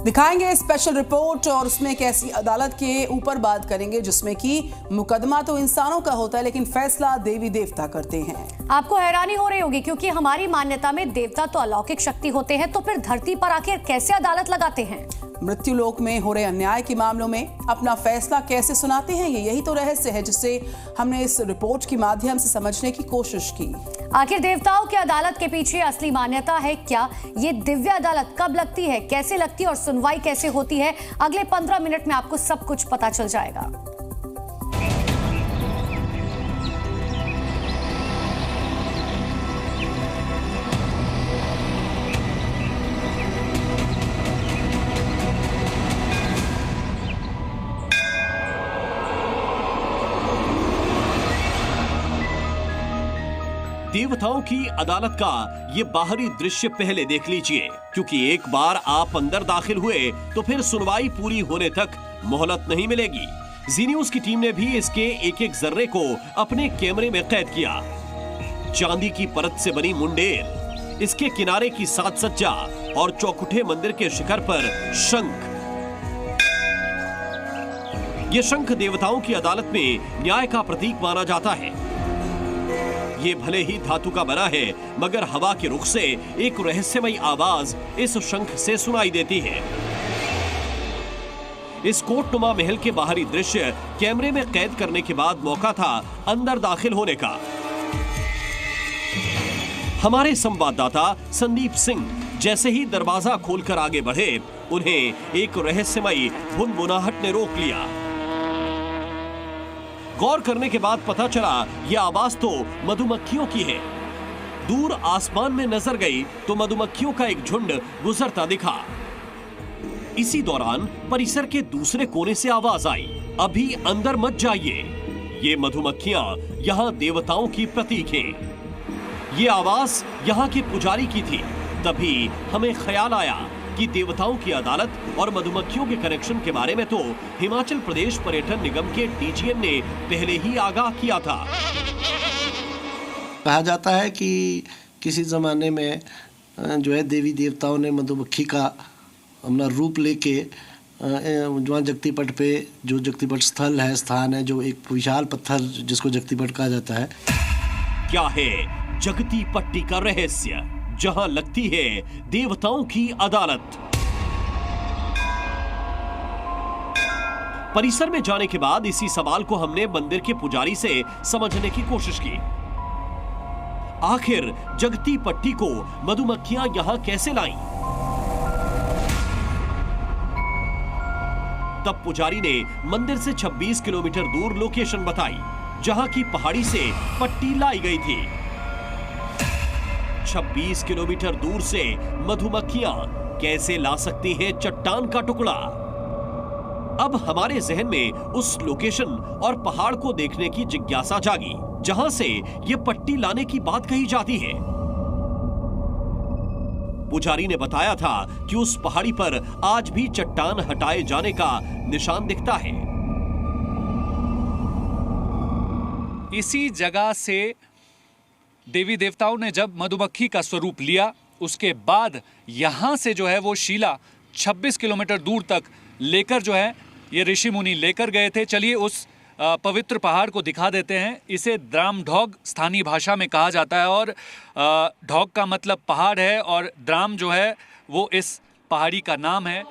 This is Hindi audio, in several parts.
दिखाएंगे स्पेशल रिपोर्ट और उसमें एक ऐसी अदालत के ऊपर बात करेंगे जिसमें कि मुकदमा तो इंसानों का होता है लेकिन फैसला देवी देवता करते हैं। आपको हैरानी हो रही होगी क्योंकि हमारी मान्यता में देवता तो अलौकिक शक्ति होते हैं, तो फिर धरती पर आखिर कैसे अदालत लगाते हैं? मृत्युलोक में हो रहे अन्याय के मामलों में अपना फैसला कैसे सुनाते हैं, यही तो रहस्य है जिसे हमने इस रिपोर्ट के माध्यम से समझने की कोशिश की। आखिर देवताओं की अदालत के पीछे असली मान्यता है क्या? ये दिव्य अदालत कब लगती है, कैसे लगती है और सुनवाई कैसे होती है? अगले 15 मिनट में आपको सब कुछ पता चल जाएगा। देवताओं की अदालत का ये बाहरी दृश्य पहले देख लीजिए, क्योंकि एक बार आप अंदर दाखिल हुए तो फिर सुनवाई पूरी होने तक मोहलत नहीं मिलेगी। जी न्यूज की टीम ने भी इसके एक एक जर्रे को अपने कैमरे में कैद किया। चांदी की परत से बनी मुंडेर, इसके किनारे की साज सज्जा और चौखुटे मंदिर के शिखर पर शंख। ये शंख देवताओं की अदालत में न्याय का प्रतीक माना जाता है। ये भले ही धातु का बना है, मगर हवा के रुख से एक रहस्यमयी आवाज इस शंख से सुनाई देती है। इस कोटनुमा महल के बाहरी दृश्य कैमरे में कैद करने के बाद मौका था अंदर दाखिल होने का। हमारे संवाददाता संदीप सिंह जैसे ही दरवाजा खोलकर आगे बढ़े, उन्हें एक रहस्यमयी भुनभुनाहट ने रोक लिया। गौर करने के बाद पता चला यह आवाज तो मधुमक्खियों की है। दूर आसमान में नजर गई तो मधुमक्खियों का एक झुंड गुजरता दिखा। इसी दौरान परिसर के दूसरे कोने से आवाज आई, अभी अंदर मत जाइए, ये मधुमक्खियां यहाँ देवताओं की प्रतीक हैं। ये आवाज यहाँ के पुजारी की थी। तभी हमें ख्याल आया कि देवताओं की अदालत और मधुमक्खियों के कनेक्शन के बारे में तो हिमाचल प्रदेश पर्यटन निगम के डीजीएम ने पहले ही आगाह किया था। कहा जाता है कि किसी जमाने में जो है देवी देवताओं ने मधुमक्खी का अपना रूप लेके वहाँ जगतीपट पे, जो जगतीपट स्थल है, स्थान है, जो एक विशाल पत्थर जिसको जगतीपट कहा जाता है। क्या है जगतीपट्टी का रहस्य, जहां लगती है देवताओं की अदालत? परिसर में जाने के बाद इसी सवाल को हमने मंदिर के पुजारी से समझने की कोशिश की। आखिर जगतीपट्टी को मधुमक्खियां यहां कैसे लाईं? तब पुजारी ने मंदिर से 26 किलोमीटर दूर लोकेशन बताई, जहां की पहाड़ी से पट्टी लाई गई थी। 26 किलोमीटर दूर से मधुमक्खियां कैसे ला सकती हैं चट्टान का टुकड़ा? अब हमारे जहन में उस लोकेशन और पहाड़ को देखने की जिज्ञासा जागी, जहां से यह पट्टी लाने की बात कही जाती है। पुजारी ने बताया था कि उस पहाड़ी पर आज भी चट्टान हटाए जाने का निशान दिखता है। इसी जगह से देवी देवताओं ने जब मधुमक्खी का स्वरूप लिया, उसके बाद यहाँ से जो है वो शिला 26 किलोमीटर दूर तक लेकर जो है ये ऋषि मुनि लेकर गए थे। चलिए उस पवित्र पहाड़ को दिखा देते हैं। इसे द्राम ढौग स्थानीय भाषा में कहा जाता है और ढौग का मतलब पहाड़ है और द्राम जो है वो इस पहाड़ी का नाम है।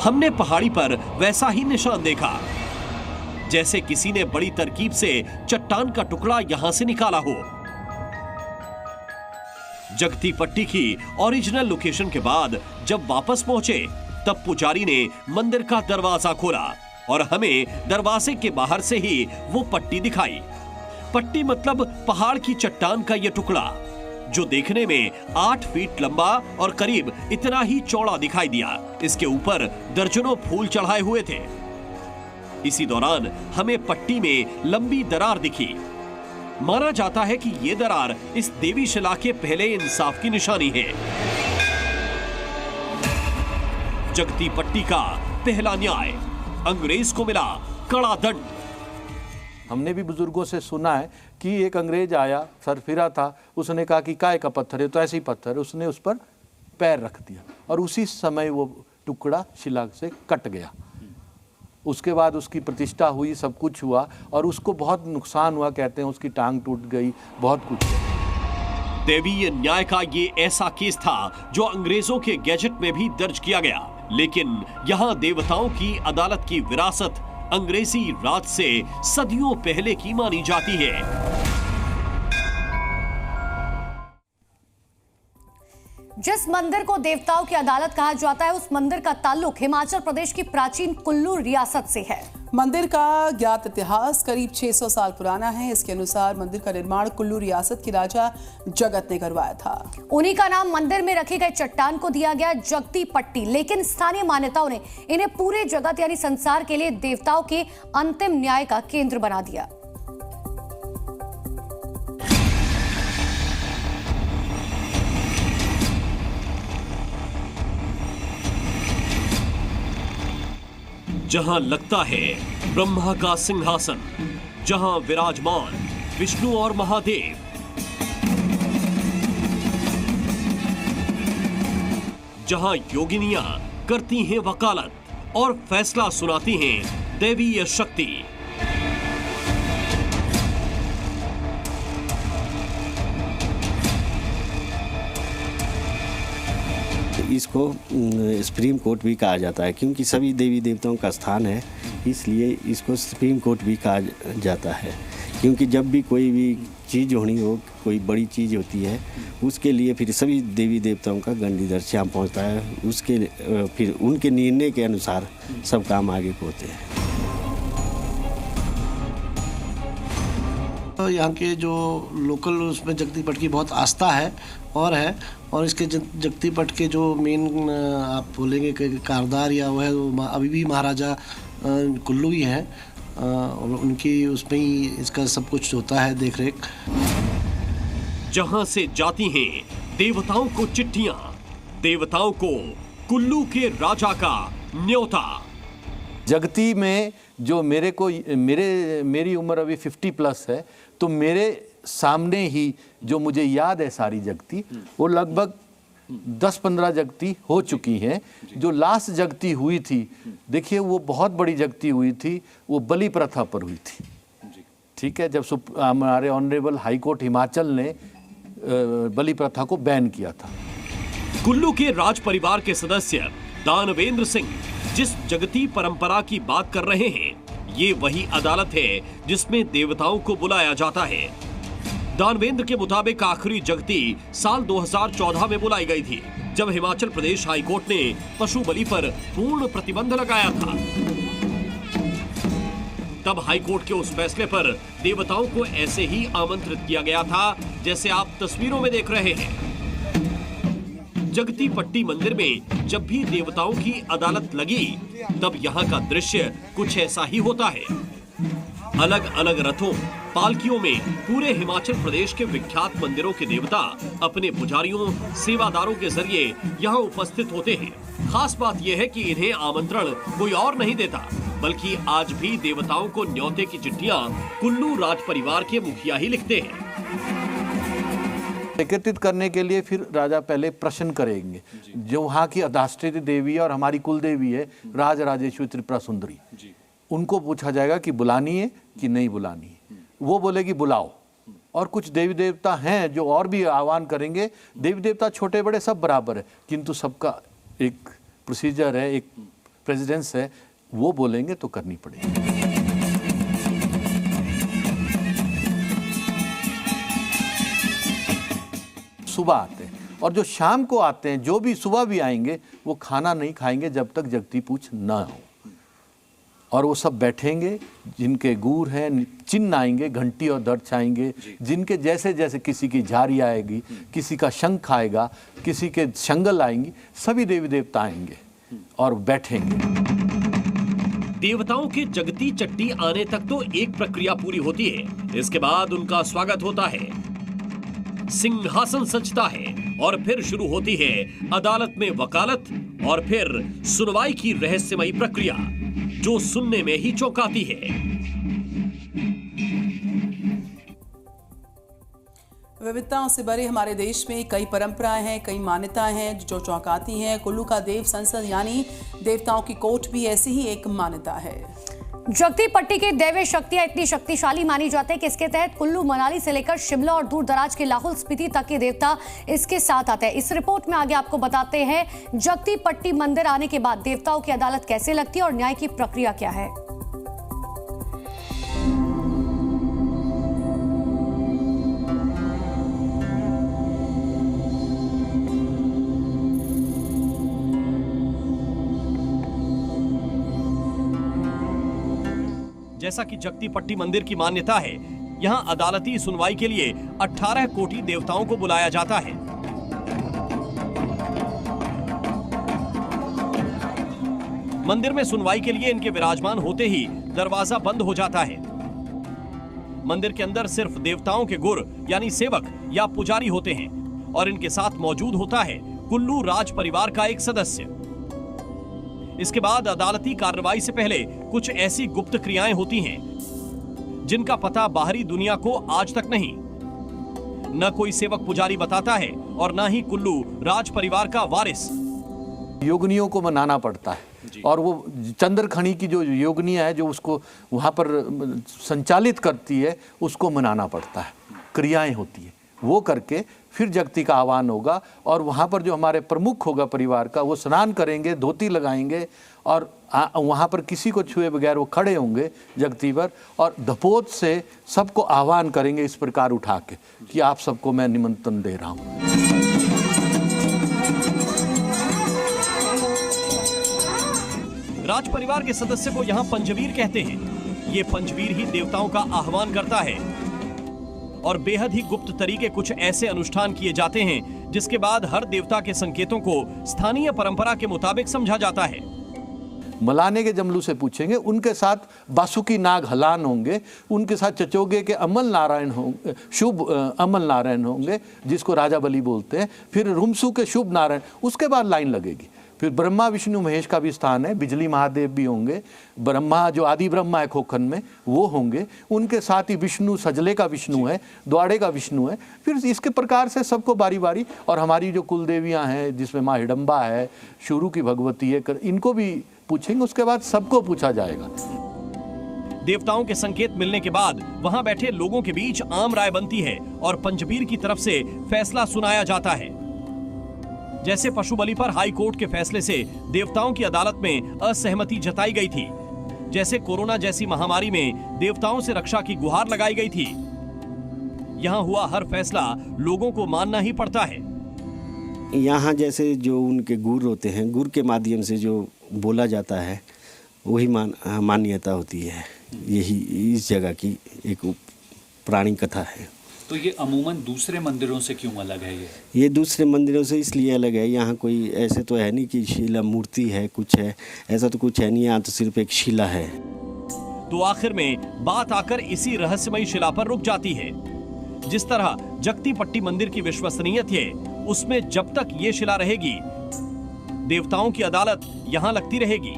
हमने पहाड़ी पर वैसा ही निशान देखा जैसे किसी ने बड़ी तरकीब से चट्टान का टुकड़ा यहां से निकाला हो। जगतीपट्टी की ओरिजिनल लोकेशन के बाद जब वापस पहुंचे, तब पुजारी ने मंदिर का दरवाजा खोला और हमें दरवाजे के बाहर से ही वो पट्टी दिखाई। पट्टी मतलब पहाड़ की चट्टान का यह टुकड़ा, जो देखने में 8 फीट लंबा और करीब इतना ही चौड़ा दिखाई दिया। इसके ऊपर दर्जनों फूल चढ़ाए हुए थे। इसी दौरान हमें पट्टी में लंबी दरार दिखी। माना जाता है कि यह दरार इस देवी शिला के पहले इंसाफ की निशानी है। जगतीपट्टी का पहला न्याय, अंग्रेज को मिला कड़ा दंड। हमने भी बुजुर्गों से सुना है कि एक अंग्रेज आया, सर फिरा था, उसने कहा कि काय का पत्थर है, तो ऐसे ही पत्थर, उसने उस पर पैर रख दिया और उसी समय वो टुकड़ा शिला से कट गया। उसके बाद उसकी प्रतिष्ठा हुई, सब कुछ हुआ और उसको बहुत नुकसान हुआ, कहते हैं उसकी टांग टूट गई, बहुत कुछ। दैवीय न्याय का ये ऐसा केस था जो अंग्रेजों के गैजेट में भी दर्ज किया गया, लेकिन यहाँ देवताओं की अदालत की विरासत अंग्रेजी राज से सदियों पहले की मानी जाती है। जिस मंदिर को देवताओं की अदालत कहा जाता है, उस मंदिर का ताल्लुक हिमाचल प्रदेश की प्राचीन कुल्लू रियासत से है। मंदिर का ज्ञात इतिहास करीब 600 साल पुराना है। इसके अनुसार मंदिर का निर्माण कुल्लू रियासत के राजा जगत ने करवाया था। उन्हीं का नाम मंदिर में रखे गए चट्टान को दिया गया जगती पट्टी, लेकिन स्थानीय मान्यताओं ने इन्हें पूरे जगत यानी संसार के लिए देवताओं के अंतिम न्याय का केंद्र बना दिया। जहां लगता है ब्रह्मा का सिंहासन, जहां विराजमान विष्णु और महादेव, जहां योगिनियां करती हैं वकालत और फैसला सुनाती हैं दैवीय शक्ति। इसको सुप्रीम कोर्ट भी कहा जाता है, क्योंकि सभी देवी देवताओं का स्थान है, इसलिए इसको सुप्रीम कोर्ट भी कहा जाता है। क्योंकि जब भी कोई भी चीज़ होनी हो, कोई बड़ी चीज़ होती है, उसके लिए फिर सभी देवी देवताओं का गंडीधर यहाँ पहुँचता है, उसके फिर उनके निर्णय के अनुसार सब काम आगे होते हैं। तो यहाँ के जो लोकल उसमें जगती पट की बहुत आस्था है और इसके जगती पट के जो मेन आप बोलेंगे कि कारदार या वो है, अभी भी महाराजा कुल्लू ही हैं और उनकी उसमें ही इसका सब कुछ होता है, देख रेख। जहां से जाती हैं देवताओं को चिट्ठियां, देवताओं को कुल्लू के राजा का न्योता। जगती में जो मेरी उम्र अभी 50+ है, तो मेरे सामने ही जो मुझे याद है सारी जगती, वो लगभग 10-15 जगती हो चुकी हैं। जो लास्ट जगती हुई थी, देखिए वो बहुत बड़ी जगती हुई थी, वो बलि प्रथा पर हुई थी। ठीक है, जब हमारे ऑनरेबल हाई कोर्ट हिमाचल ने बलि प्रथा को बैन किया था। कुल्लू के राज परिवार के सदस्य दानवेंद्र सिंह जिस जगती परंपरा की बात कर रहे हैं, ये वही अदालत है जिसमें देवताओं को बुलाया जाता है। दानवेंद्र के मुताबिक आखिरी जगती साल 2014 में बुलाई गई थी, जब हिमाचल प्रदेश हाई कोर्ट ने पशु बलि पर पूर्ण प्रतिबंध लगाया था। तब हाई कोर्ट के उस फैसले पर देवताओं को ऐसे ही आमंत्रित किया गया था जैसे आप तस्वीरों में देख रहे हैं। जगती पट्टी मंदिर में जब भी देवताओं की अदालत लगी, तब यहाँ का दृश्य कुछ ऐसा ही होता है। अलग अलग रथों, पालकियों में पूरे हिमाचल प्रदेश के विख्यात मंदिरों के देवता अपने पुजारियों, सेवादारों के जरिए यहाँ उपस्थित होते हैं। खास बात यह है कि इन्हें आमंत्रण कोई और नहीं देता, बल्कि आज भी देवताओं को न्योते की चिट्ठियां कुल्लू राज परिवार के मुखिया ही लिखते हैं। एकत्रित करने के लिए फिर राजा पहले प्रश्न करेंगे, जो वहाँ की अधिष्ठात्री देवी और हमारी कुल देवी है राज राजेश्वरी त्रिपुरा सुंदरी, उनको पूछा जाएगा कि बुलानी है कि नहीं बुलानी है। वो बोलेगी बुलाओ। और कुछ देवी देवता हैं जो और भी आह्वान करेंगे। देवी देवता छोटे बड़े सब बराबर है, किंतु सबका एक प्रोसीजर है, एक प्रेसिडेंस है, वो बोलेंगे तो करनी पड़ेगी। सुबह आते हैं और जो शाम को आते हैं, जो भी सुबह भी आएंगे, वो खाना नहीं खाएंगे जब तक जगती पूछ ना हो। और वो सब बैठेंगे, जिनके गूर हैं चिन्ह आएंगे, घंटी और दर्च आएंगे, जिनके जैसे जैसे किसी की झारी आएगी, किसी का शंख आएगा, किसी के शंगल आएंगी, सभी देवी देवता आएंगे और बैठेंगे। देवताओं के जगती चट्टी आने तक तो एक प्रक्रिया पूरी होती है। इसके बाद उनका स्वागत होता है, सिंहासन सजता है और फिर शुरू होती है अदालत में वकालत और फिर सुनवाई की रहस्यमयी प्रक्रिया, जो सुनने में ही चौंकाती है। विविधताओं से भरे हमारे देश में कई परंपराएं हैं, कई मान्यताएं हैं जो चौंकाती हैं। कुल्लू का देव संसद यानी देवताओं की कोर्ट भी ऐसी ही एक मान्यता है। जगती पट्टी की दैवीय शक्तियां इतनी शक्तिशाली मानी जाती है कि इसके तहत कुल्लू मनाली से लेकर शिमला और दूर दराज के लाहौल स्पीति तक के देवता इसके साथ आते हैं। इस रिपोर्ट में आगे आपको बताते हैं जगती पट्टी मंदिर आने के बाद देवताओं की अदालत कैसे लगती है और न्याय की प्रक्रिया क्या है। जैसा कि जगती पट्टी मंदिर की मान्यता है, यहाँ अदालती सुनवाई के लिए 18 कोटि देवताओं को बुलाया जाता है। मंदिर में सुनवाई के लिए इनके विराजमान होते ही दरवाजा बंद हो जाता है। मंदिर के अंदर सिर्फ देवताओं के गुर यानी सेवक या पुजारी होते हैं और इनके साथ मौजूद होता है कुल्लू राज परिवार का एक सदस्य। इसके बाद अदालती कार्रवाई से पहले कुछ ऐसी गुप्त क्रियाएं होती हैं जिनका पता बाहरी दुनिया को आज तक नहीं। न कोई सेवक पुजारी बताता है और न ही कुल्लू राज परिवार का वारिस। योगनियों को मनाना पड़ता है और वो चंद्रखनी की जो योगनिया है जो उसको वहाँ पर संचालित करती है उसको मनाना पड़ता है। क्रियाएं होती है, वो करके फिर जगती का आह्वान होगा और वहाँ पर जो हमारे प्रमुख होगा परिवार का वो स्नान करेंगे, धोती लगाएंगे और वहाँ पर किसी को छुए बगैर वो खड़े होंगे जगती पर और धपोत से सबको आह्वान करेंगे इस प्रकार उठा के कि आप सबको मैं निमंत्रण दे रहा हूँ। राज परिवार के सदस्य को यहाँ पंचवीर कहते हैं। ये पंचवीर ही देवताओं का आह्वान करता है और बेहद ही गुप्त तरीके कुछ ऐसे अनुष्ठान किए जाते हैं जिसके बाद हर देवता के संकेतों को स्थानीय परंपरा के मुताबिक समझा जाता है। मलाने के जमलू से पूछेंगे, उनके साथ बासुकी नाग हलान होंगे, उनके साथ चचोगे के अमल नारायण होंगे, शुभ अमल नारायण होंगे जिसको राजा बलि बोलते हैं, फिर रुमसू के शुभ नारायण, उसके बाद लाइन लगेगी। फिर ब्रह्मा विष्णु महेश का भी स्थान है, बिजली महादेव भी होंगे, ब्रह्मा जो आदि ब्रह्मा है खोखन में वो होंगे, उनके साथ ही विष्णु सजले का विष्णु है, द्वाड़े का विष्णु है। फिर इसके प्रकार से सबको बारी बारी और हमारी जो कुल देवियाँ हैं जिसमें माँ हिडम्बा है, शुरू की भगवती है, इनको भी पूछेंगे। उसके बाद सबको पूछा जाएगा। देवताओं के संकेत मिलने के बाद वहां बैठे लोगों के बीच आम राय बनती है और पंचवीर की तरफ से फैसला सुनाया जाता है। जैसे पशु बलि पर हाई कोर्ट के फैसले से देवताओं की अदालत में असहमति जताई गई थी, जैसे कोरोना जैसी महामारी में देवताओं से रक्षा की गुहार लगाई गई थी, यहाँ हुआ हर फैसला लोगों को मानना ही पड़ता है। यहाँ जैसे जो उनके गुर होते हैं, गुर के माध्यम से जो बोला जाता है वही मान्यता होती है। यही इस जगह की एक पुरानी कथा है। तो ये अमूमन दूसरे मंदिरों से क्यों अलग है? ये दूसरे मंदिरों से इसलिए अलग है, यहाँ कोई ऐसे तो है नहीं कि शिला मूर्ति है, कुछ है, ऐसा तो कुछ है नहीं, यहाँ तो सिर्फ एक शिला है। तो आखिर में बात आकर इसी रहस्यमयी शिला पर रुक जाती है। जिस तरह जगती पट्टी मंदिर की विश्वसनीयत है, उसमें जब तक ये शिला रहेगी देवताओं की अदालत यहाँ लगती रहेगी।